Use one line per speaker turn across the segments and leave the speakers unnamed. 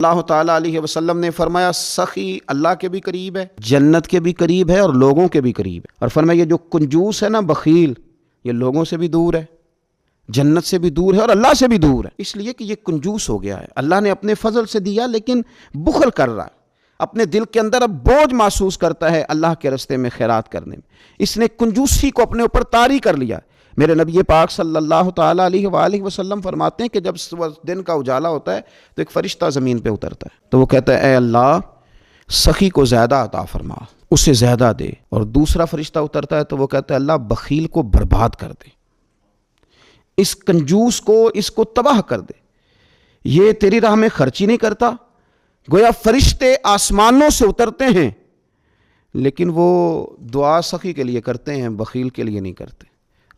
اللہ تعالیٰ علیہ وسلم نے فرمایا سخی اللہ کے بھی قریب ہے، جنت کے بھی قریب ہے اور لوگوں کے بھی قریب ہے۔ اور فرمایا یہ جو کنجوس ہے نا، بخیل، یہ لوگوں سے بھی دور ہے، جنت سے بھی دور ہے اور اللہ سے بھی دور ہے، اس لیے کہ یہ کنجوس ہو گیا ہے۔ اللہ نے اپنے فضل سے دیا لیکن بخل کر رہا ہے، اپنے دل کے اندر اب بوجھ محسوس کرتا ہے اللہ کے راستے میں خیرات کرنے میں، اس نے کنجوسی کو اپنے اوپر طاری کر لیا۔ میرے نبی پاک صلی اللہ تعالیٰ علیہ وآلہ وسلم فرماتے ہیں کہ جب دن کا اجالا ہوتا ہے تو ایک فرشتہ زمین پہ اترتا ہے، تو وہ کہتا ہے اے اللہ سخی کو زیادہ عطا فرما، اسے زیادہ دے۔ اور دوسرا فرشتہ اترتا ہے تو وہ کہتا ہے اللہ بخیل کو برباد کر دے، اس کنجوس کو، اس کو تباہ کر دے، یہ تیری راہ میں خرچی نہیں کرتا۔ گویا فرشتے آسمانوں سے اترتے ہیں لیکن وہ دعا سخی کے لیے کرتے ہیں، بخیل کے لیے نہیں کرتے۔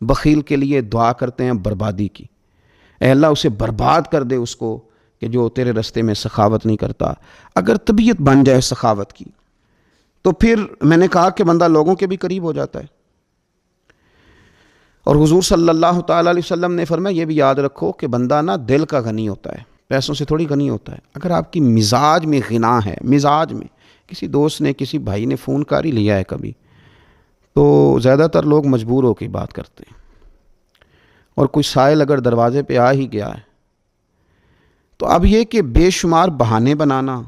بخیل کے لیے دعا کرتے ہیں بربادی کی، اے اللہ اسے برباد کر دے، اس کو کہ جو تیرے راستے میں سخاوت نہیں کرتا۔ اگر طبیعت بن جائے سخاوت کی تو پھر میں نے کہا کہ بندہ لوگوں کے بھی قریب ہو جاتا ہے۔ اور حضور صلی اللہ تعالیٰ علیہ وسلم نے فرمایا یہ بھی یاد رکھو کہ بندہ نا دل کا غنی ہوتا ہے، پیسوں سے تھوڑی غنی ہوتا ہے۔ اگر آپ کی مزاج میں غنا ہے، مزاج میں، کسی دوست نے، کسی بھائی نے فون کر ہی لیا ہے کبھی، تو زیادہ تر لوگ مجبور ہو کے بات کرتے ہیں، اور کوئی سائل اگر دروازے پہ آ ہی گیا ہے تو اب یہ کہ بے شمار بہانے بنانا،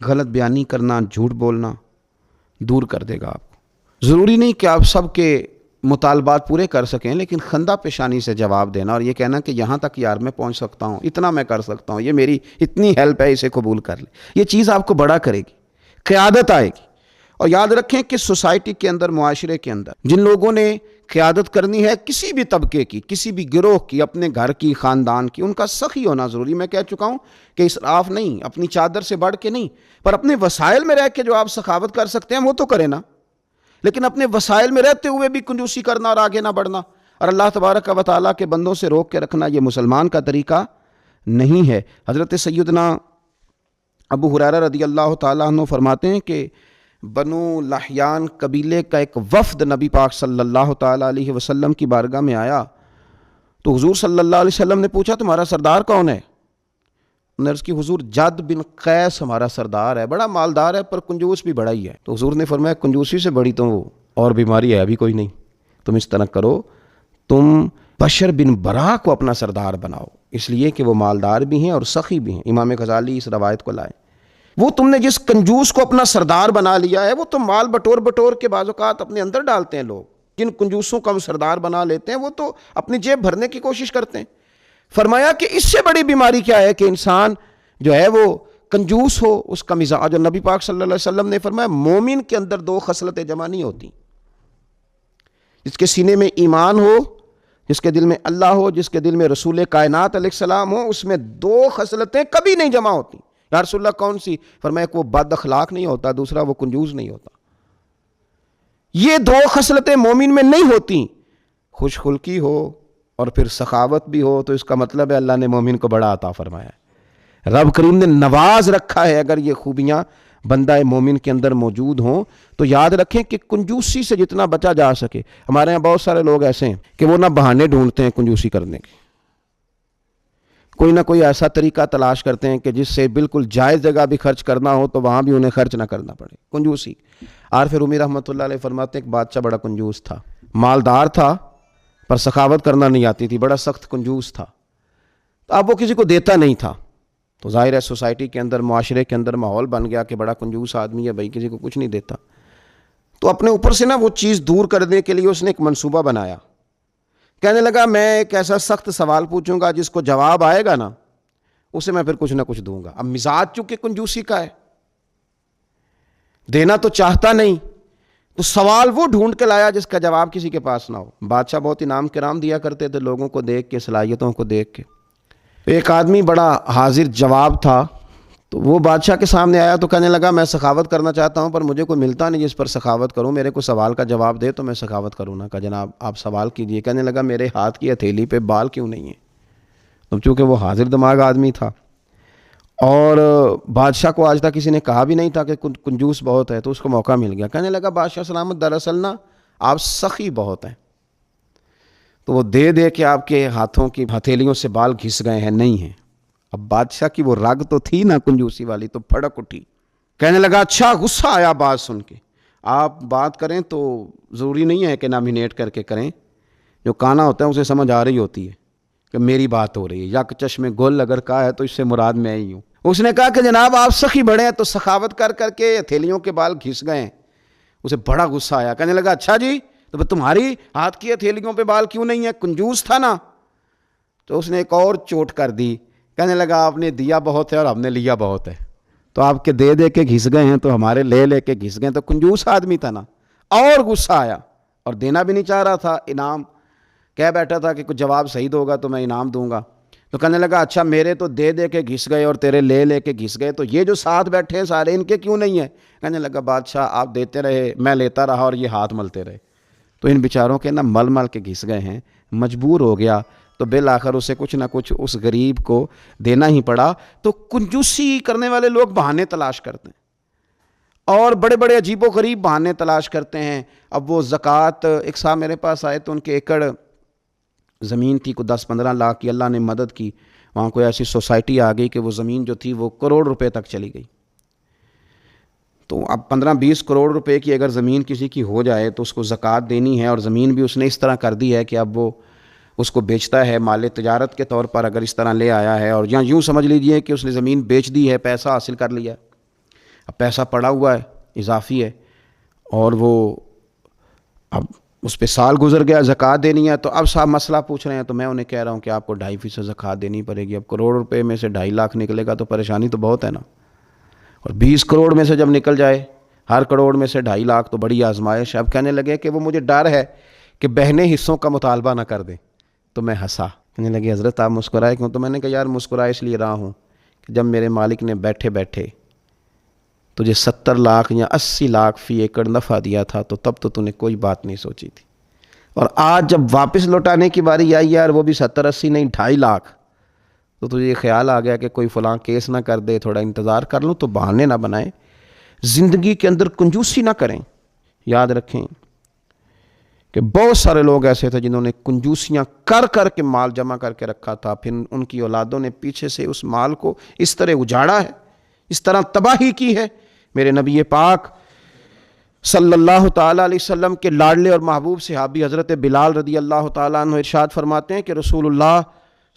غلط بیانی کرنا، جھوٹ بولنا دور کر دے گا آپ کو۔ ضروری نہیں کہ آپ سب کے مطالبات پورے کر سکیں، لیکن خندہ پیشانی سے جواب دینا اور یہ کہنا کہ یہاں تک یار میں پہنچ سکتا ہوں، اتنا میں کر سکتا ہوں، یہ میری اتنی ہیلپ ہے، اسے قبول کر لے، یہ چیز آپ کو بڑا کرے گی، قیادت آئے گی۔ اور یاد رکھیں کہ سوسائٹی کے اندر، معاشرے کے اندر جن لوگوں نے قیادت کرنی ہے کسی بھی طبقے کی، کسی بھی گروہ کی، اپنے گھر کی، خاندان کی، ان کا سخی ہونا ضروری۔ میں کہہ چکا ہوں کہ اسراف نہیں، اپنی چادر سے بڑھ کے نہیں، پر اپنے وسائل میں رہ کے جو آپ سخاوت کر سکتے ہیں وہ تو کریں نا، لیکن اپنے وسائل میں رہتے ہوئے بھی کنجوسی کرنا اور آگے نہ بڑھنا اور اللہ تبارک و تعالیٰ کے بندوں سے روک کے رکھنا، یہ مسلمان کا طریقہ نہیں ہے۔ حضرت سیدنا ابو ہریرہ رضی اللہ تعالیٰ عنہ فرماتے ہیں کہ بنو لحیان قبیلے کا ایک وفد نبی پاک صلی اللہ تعالیٰ علیہ وسلم کی بارگاہ میں آیا تو حضور صلی اللہ علیہ وسلم نے پوچھا تمہارا سردار کون ہے؟ انہوں نے عرض کی حضور جد بن قیس ہمارا سردار ہے، بڑا مالدار ہے پر کنجوس بھی بڑا ہی ہے۔ تو حضور نے فرمایا کنجوسی سے بڑی تو اور بیماری ہے ابھی کوئی نہیں، تم اس طرح کرو، تم بشر بن برا کو اپنا سردار بناؤ، اس لیے کہ وہ مالدار بھی ہیں اور سخی بھی ہیں۔ امام غزالی اس روایت کو لائے، وہ تم نے جس کنجوس کو اپنا سردار بنا لیا ہے، وہ تو مال بٹور بٹور کے بعض اوقات اپنے اندر ڈالتے ہیں لوگ۔ جن کنجوسوں کو ہم سردار بنا لیتے ہیں وہ تو اپنی جیب بھرنے کی کوشش کرتے ہیں۔ فرمایا کہ اس سے بڑی بیماری کیا ہے کہ انسان جو ہے وہ کنجوس ہو، اس کا مزاج۔ اور نبی پاک صلی اللہ علیہ وسلم نے فرمایا مومن کے اندر دو خصلتیں جمع نہیں ہوتی، جس کے سینے میں ایمان ہو، جس کے دل میں اللہ ہو، جس کے دل میں رسول کائنات علیہ السلام ہو، اس میں دو خصلتیں کبھی نہیں جمع ہوتی۔ یا رسول اللہ کون سی؟ فرمایا کہ وہ بد اخلاق نہیں ہوتا، دوسرا وہ کنجوس نہیں ہوتا۔ یہ دو خصلتیں مومن میں نہیں ہوتی، خوش خلقی ہو اور پھر سخاوت بھی ہو، تو اس کا مطلب ہے اللہ نے مومن کو بڑا عطا فرمایا ہے، رب کریم نے نواز رکھا ہے۔ اگر یہ خوبیاں بندہ مومن کے اندر موجود ہوں تو یاد رکھیں کہ کنجوسی سے جتنا بچا جا سکے۔ ہمارے یہاں بہت سارے لوگ ایسے ہیں کہ وہ نہ بہانے ڈھونڈتے ہیں کنجوسی کرنے کے، کوئی نہ کوئی ایسا طریقہ تلاش کرتے ہیں کہ جس سے بالکل جائز جگہ بھی خرچ کرنا ہو تو وہاں بھی انہیں خرچ نہ کرنا پڑے، کنجوسی۔ عارف رومی رحمۃ اللہ علیہ فرماتے ہیں ایک بادشاہ بڑا کنجوس تھا، مالدار تھا پر سخاوت کرنا نہیں آتی تھی، بڑا سخت کنجوس تھا، تو اب وہ کسی کو دیتا نہیں تھا، تو ظاہر ہے سوسائٹی کے اندر، معاشرے کے اندر ماحول بن گیا کہ بڑا کنجوس آدمی ہے بھائی، کسی کو کچھ نہیں دیتا۔ تو اپنے اوپر سے نا وہ چیز دور کرنے کے لیے اس نے ایک منصوبہ بنایا، کہنے لگا میں ایک ایسا سخت سوال پوچھوں گا جس کو جواب آئے گا نا اسے میں پھر کچھ نہ کچھ دوں گا۔ اب مزاج چونکہ کنجوسی کا ہے، دینا تو چاہتا نہیں، تو سوال وہ ڈھونڈ کے لایا جس کا جواب کسی کے پاس نہ ہو۔ بادشاہ بہت انعام کرام دیا کرتے تھے لوگوں کو دیکھ کے، صلاحیتوں کو دیکھ کے۔ ایک آدمی بڑا حاضر جواب تھا، تو وہ بادشاہ کے سامنے آیا تو کہنے لگا میں سخاوت کرنا چاہتا ہوں پر مجھے کوئی ملتا نہیں جس پر سخاوت کروں، میرے کو سوال کا جواب دے تو میں سخاوت کروں نا۔ کہا جناب آپ سوال کیجئے۔ کہنے لگا میرے ہاتھ کی ہتھیلی پہ بال کیوں نہیں ہیں؟ تو چونکہ وہ حاضر دماغ آدمی تھا اور بادشاہ کو آج تک کسی نے کہا بھی نہیں تھا کہ کنجوس بہت ہے، تو اس کو موقع مل گیا۔ کہنے لگا بادشاہ سلامت دراصل نا آپ سخی بہت ہیں، تو وہ دے دے کے آپ کے ہاتھوں کی ہتھیلیوں سے بال گھس گئے ہیں، نہیں ہیں، اب بادشاہ کی وہ رگ تو تھی نا کنجوسی والی، تو پھڑک اٹھی، کہنے لگا اچھا غصہ آیا بات سن کے، آپ بات کریں تو ضروری نہیں ہے کہ نامینیٹ کر کے کریں، جو کانا ہوتا ہے اسے سمجھ آ رہی ہوتی ہے کہ میری بات ہو رہی ہے، یک چشم گل اگر کہا ہے تو اس سے مراد میں ہی ہوں۔ اس نے کہا کہ جناب آپ سخی بڑے ہیں، تو سخاوت کر کر کے ہتھیلیوں کے بال گھس گئے ہیں۔ اسے بڑا غصہ آیا، کہنے لگا اچھا جی تو تمہاری ہاتھ کی ہتھیلیوں پہ بال کیوں نہیں ہے، کنجوس تھا نا۔ تو اس نے ایک اور چوٹ کر دی، کہنے لگا آپ نے دیا بہت ہے اور ہم نے لیا بہت ہے، تو آپ کے دے دے کے گھس گئے ہیں، تو ہمارے لے لے کے گھس گئے، تو کنجوس آدمی تھا نا۔ اور غصہ آیا اور دینا بھی نہیں چاہ رہا تھا انعام، کہہ بیٹھا تھا کہ کچھ جواب صحیح ہوگا تو میں انعام دوں گا۔ تو کہنے لگا اچھا میرے تو دے دے کے گھس گئے اور تیرے لے لے کے گھس گئے، تو یہ جو ساتھ بیٹھے ہیں سارے ان کے کیوں نہیں ہیں؟ کہنے لگا بادشاہ آپ دیتے رہے، میں لیتا رہا اور یہ ہاتھ ملتے رہے، تو ان بیچاروں کے نا مل مل کے گھس گئے ہیں، مجبور ہو گیا، تو بالآخر اسے کچھ نہ کچھ اس غریب کو دینا ہی پڑا۔ تو کنجوسی کرنے والے لوگ بہانے تلاش کرتے ہیں اور بڑے بڑے عجیب و غریب بہانے تلاش کرتے ہیں۔ اب وہ زکوٰۃ، ایک صاحب میرے پاس آئے تو ان کے ایکڑ زمین تھی، کوئی 10-15 لاکھ کی، اللہ نے مدد کی، وہاں کوئی ایسی سوسائٹی آ گئی کہ وہ زمین جو تھی وہ کروڑ روپے تک چلی گئی۔ تو اب 15-20 کروڑ روپے کی اگر زمین کسی کی ہو جائے تو اس کو زکوٰۃ دینی ہے، اور زمین بھی اس نے اس طرح کر دی ہے کہ اب وہ اس کو بیچتا ہے مال تجارت کے طور پر، اگر اس طرح لے آیا ہے، اور یوں سمجھ لیجئے کہ اس نے زمین بیچ دی ہے، پیسہ حاصل کر لیا، اب پیسہ پڑا ہوا ہے اضافی ہے، اور وہ اب اس پہ سال گزر گیا، زکوٰۃ دینی ہے، تو اب صاحب مسئلہ پوچھ رہے ہیں، تو میں انہیں کہہ رہا ہوں کہ آپ کو 2.5% زکوٰۃ دینی پڑے گی۔ اب کروڑ روپے میں سے 2.5 لاکھ نکلے گا تو پریشانی تو بہت ہے نا، اور 20 کروڑ میں سے جب نکل جائے، ہر کروڑ میں سے 2.5 لاکھ، تو بڑی آزمائش ہے۔ اب کہنے لگے کہ وہ مجھے ڈر ہے کہ بہنے حصوں کا مطالبہ نہ کر دیں، تو میں ہنسا، کہنے لگے حضرت آپ مسکرائے کیوں؟ تو میں نے کہا یار مسکرائے اس لیے رہا ہوں کہ جب میرے مالک نے بیٹھے بیٹھے تجھے 70 لاکھ یا 80 لاکھ فی ایکڑ نفع دیا تھا، تو تب تو نے کوئی بات نہیں سوچی تھی، اور آج جب واپس لوٹانے کی باری آئی یار، وہ بھی 70-80 نہیں 2.5 لاکھ، تو تجھے یہ خیال آ گیا کہ کوئی فلاں کیس نہ کر دے، تھوڑا انتظار کر لوں۔ تو بہانے نہ بنائیں، زندگی کے اندر کنجوسی نہ کریں۔ یاد رکھیں کہ بہت سارے لوگ ایسے تھے جنہوں نے کنجوسیاں کر کر کے مال جمع کر کے رکھا تھا، پھر ان کی اولادوں نے پیچھے سے اس مال کو اس طرح اجاڑا ہے، اس طرح تباہی کی ہے۔ میرے نبی پاک صلی اللہ تعالیٰ علیہ وسلم کے لاڈلے اور محبوب صحابی حضرت بلال رضی اللہ تعالیٰ عنہ ارشاد فرماتے ہیں کہ رسول اللہ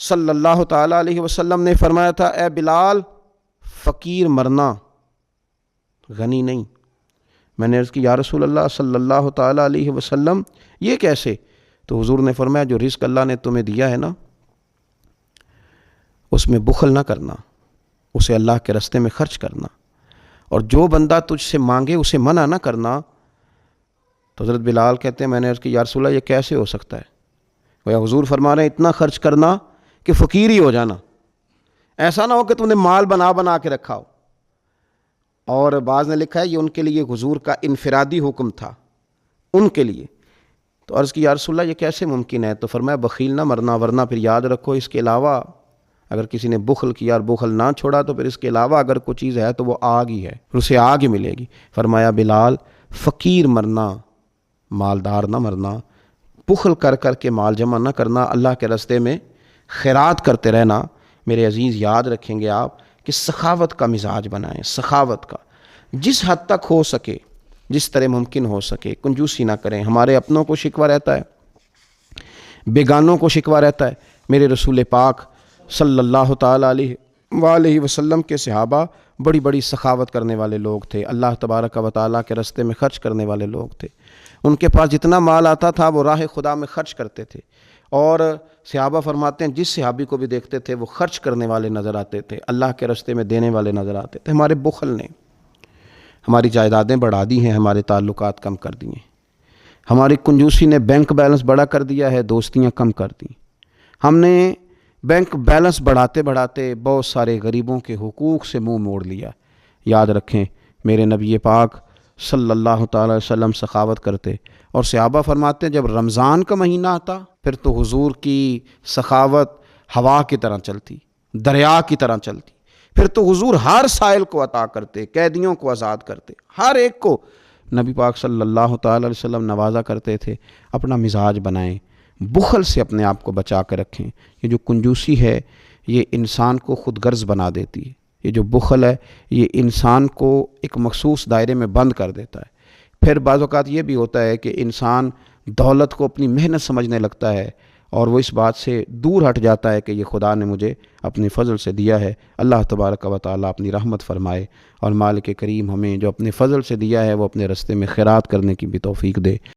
صلی اللہ تعالیٰ علیہ وسلم نے فرمایا تھا، اے بلال فقیر مرنا، غنی نہیں۔ میں نے عرض کی یا رسول اللہ صلی اللہ تعالیٰ علیہ وسلم یہ کیسے؟ تو حضور نے فرمایا جو رزق اللہ نے تمہیں دیا ہے نا، اس میں بخل نہ کرنا، اسے اللہ کے راستے میں خرچ کرنا، اور جو بندہ تجھ سے مانگے اسے منع نہ کرنا۔ تو حضرت بلال کہتے ہیں میں نے عرض کی یا رسول اللہ یہ کیسے ہو سکتا ہے؟ وہ حضور فرما رہے ہیں اتنا خرچ کرنا کہ فقیر ہی ہو جانا، ایسا نہ ہو کہ تم نے مال بنا بنا کے رکھا ہو۔ اور بعض نے لکھا ہے یہ ان کے لیے حضور کا انفرادی حکم تھا، ان کے لیے۔ تو عرض کی یا رسول اللہ یہ کیسے ممکن ہے؟ تو فرمایا بخیل نہ مرنا، ورنہ پھر یاد رکھو اس کے علاوہ اگر کسی نے بخل کیا اور بخل نہ چھوڑا تو پھر اس کے علاوہ اگر کوئی چیز ہے تو وہ آگ ہی ہے، پھر اسے آگ ہی ملے گی۔ فرمایا بلال فقیر مرنا، مالدار نہ مرنا، بخل کر کر کے مال جمع نہ کرنا، اللہ کے راستے میں خیرات کرتے رہنا۔ میرے عزیز یاد رکھیں گے آپ کہ سخاوت کا مزاج بنائیں، سخاوت کا جس حد تک ہو سکے، جس طرح ممکن ہو سکے، کنجوسی نہ کریں۔ ہمارے اپنوں کو شکوہ رہتا ہے، بیگانوں کو شکوہ رہتا ہے۔ میرے رسول پاک صلی اللہ تعالیٰ علیہ وآلہ وسلم کے صحابہ بڑی بڑی سخاوت کرنے والے لوگ تھے، اللہ تبارک و تعالیٰ کے راستے میں خرچ کرنے والے لوگ تھے۔ ان کے پاس جتنا مال آتا تھا وہ راہ خدا میں خرچ کرتے تھے، اور صحابہ فرماتے ہیں جس صحابی کو بھی دیکھتے تھے وہ خرچ کرنے والے نظر آتے تھے، اللہ کے راستے میں دینے والے نظر آتے تھے۔ ہمارے بخل نے ہماری جائیدادیں بڑھا دی ہیں، ہمارے تعلقات کم کر دیے، ہماری کنجوسی نے بینک بیلنس بڑا کر دیا ہے، دوستیاں کم کر دیں۔ ہم نے بینک بیلنس بڑھاتے بڑھاتے بہت سارے غریبوں کے حقوق سے منہ موڑ لیا۔ یاد رکھیں میرے نبی پاک صلی اللہ تعالی وسلم سخاوت کرتے، اور صحابہ فرماتے ہیں جب رمضان کا مہینہ آتا پھر تو حضور کی سخاوت ہوا کی طرح چلتی، دریا کی طرح چلتی، پھر تو حضور ہر سائل کو عطا کرتے، قیدیوں کو آزاد کرتے، ہر ایک کو نبی پاک صلی اللہ تعالی علیہ وسلم نوازا کرتے تھے۔ اپنا مزاج بنائیں، بخل سے اپنے آپ کو بچا کے رکھیں۔ یہ جو کنجوسی ہے یہ انسان کو خود غرض بنا دیتی ہے۔ یہ جو بخل ہے یہ انسان کو ایک مخصوص دائرے میں بند کر دیتا ہے۔ پھر بعض اوقات یہ بھی ہوتا ہے کہ انسان دولت کو اپنی محنت سمجھنے لگتا ہے اور وہ اس بات سے دور ہٹ جاتا ہے کہ یہ خدا نے مجھے اپنے فضل سے دیا ہے۔ اللہ تبارک و تعالیٰ اپنی رحمت فرمائے اور مالک کریم ہمیں جو اپنے فضل سے دیا ہے وہ اپنے رستے میں خیرات کرنے کی بھی توفیق دے۔